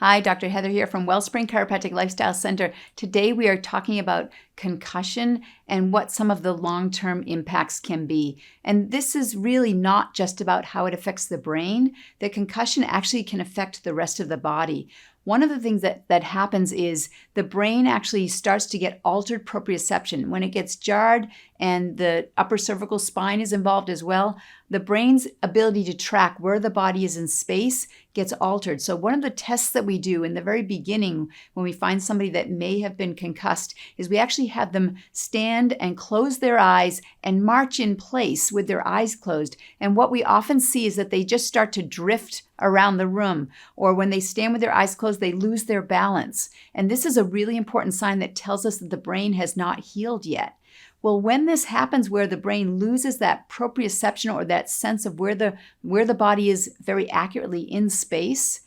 Hi, Dr. Heather here from Wellspring Chiropractic Lifestyle Center. Today we are talking about concussion and what some of the long-term impacts can be. And this is really not just about how it affects the brain. The concussion actually can affect the rest of the body. One of the things that happens is the brain actually starts to get altered proprioception. When it gets jarred and the upper cervical spine is involved as well, the brain's ability to track where the body is in space gets altered. So one of the tests that we do in the very beginning when we find somebody that may have been concussed is we actually have them stand and close their eyes and march in place with their eyes closed. And what we often see is that they just start to drift around the room, or when they stand with their eyes closed, they lose their balance. And this is a really important sign that tells us that the brain has not healed yet. Well, when this happens where the brain loses that proprioception or that sense of where the body is very accurately in space,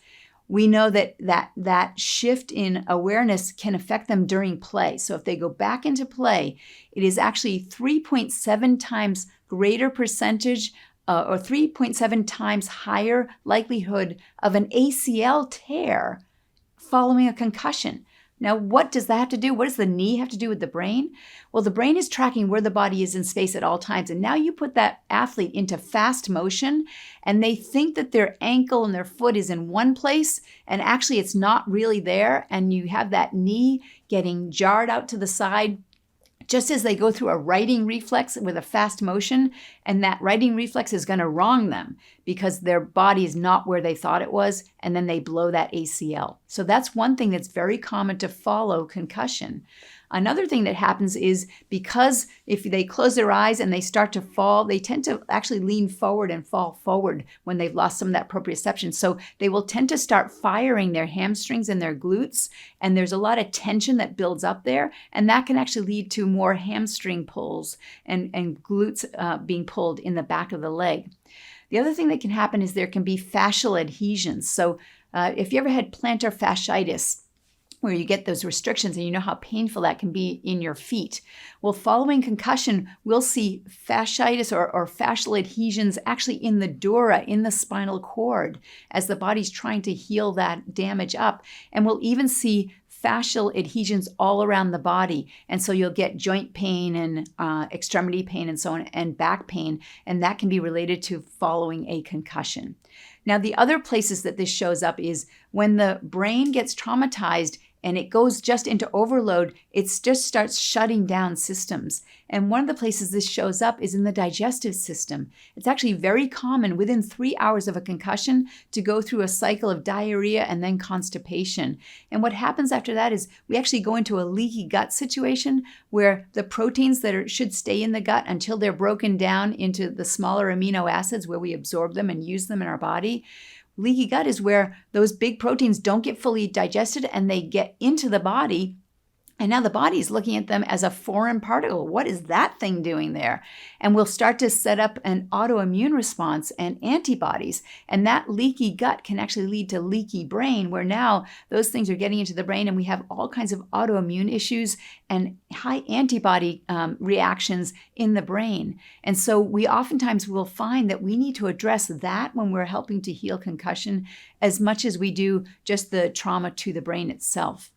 we know that shift in awareness can affect them during play. So if they go back into play, it is actually 3.7 times greater percentage or 3.7 times higher likelihood of an ACL tear following a concussion. Now, what does that have to do? What does the knee have to do with the brain? Well, the brain is tracking where the body is in space at all times. And now you put that athlete into fast motion and they think that their ankle and their foot is in one place and actually it's not really there. And you have that knee getting jarred out to the side just as they go through a righting reflex with a fast motion, and that righting reflex is going to wrong them because their body is not where they thought it was, and then they blow that ACL. So that's one thing that's very common to follow concussion. Another thing that happens is because if they close their eyes and they start to fall, they tend to actually lean forward and fall forward when they've lost some of that proprioception. So they will tend to start firing their hamstrings and their glutes, and there's a lot of tension that builds up there, and that can actually lead to more hamstring pulls and glutes being pulled in the back of the leg. The other thing that can happen is there can be fascial adhesions. So if you ever had plantar fasciitis, where you get those restrictions and you know how painful that can be in your feet. Well, following concussion, we'll see fasciitis or fascial adhesions actually in the dura, in the spinal cord, as the body's trying to heal that damage up. And we'll even see fascial adhesions all around the body. And so you'll get joint pain and extremity pain and so on, and back pain, and that can be related to following a concussion. Now, the other places that this shows up is when the brain gets traumatized and it goes just into overload, it just starts shutting down systems. And one of the places this shows up is in the digestive system. It's actually very common within 3 hours of a concussion to go through a cycle of diarrhea and then constipation. And what happens after that is we actually go into a leaky gut situation where the proteins that should stay in the gut until they're broken down into the smaller amino acids where we absorb them and use them in our body. Leaky gut is where those big proteins don't get fully digested and they get into the body. And now the body is looking at them as a foreign particle. What is that thing doing there? And we'll start to set up an autoimmune response and antibodies. And that leaky gut can actually lead to leaky brain, where now those things are getting into the brain and we have all kinds of autoimmune issues and high antibody reactions in the brain. And so we oftentimes will find that we need to address that when we're helping to heal concussion as much as we do just the trauma to the brain itself.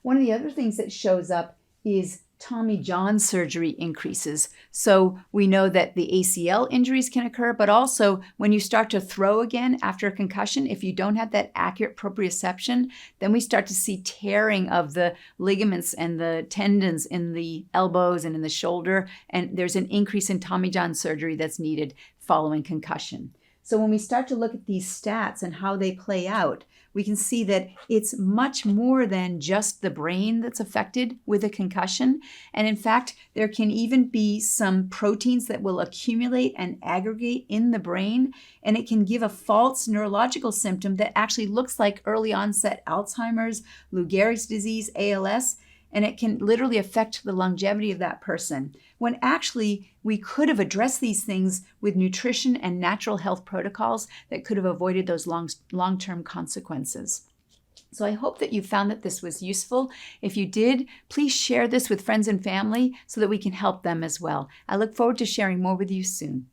One of the other things that shows up is Tommy John surgery increases. So we know that the ACL injuries can occur, but also when you start to throw again after a concussion, if you don't have that accurate proprioception, then we start to see tearing of the ligaments and the tendons in the elbows and in the shoulder. And there's an increase in Tommy John surgery that's needed following concussion. So when we start to look at these stats and how they play out, we can see that it's much more than just the brain that's affected with a concussion. And in fact, there can even be some proteins that will accumulate and aggregate in the brain, and it can give a false neurological symptom that actually looks like early onset Alzheimer's, Lou Gehrig's disease, ALS, and it can literally affect the longevity of that person, when actually we could have addressed these things with nutrition and natural health protocols that could have avoided those long-term consequences. So I hope that you found that this was useful. If you did, please share this with friends and family so that we can help them as well. I look forward to sharing more with you soon.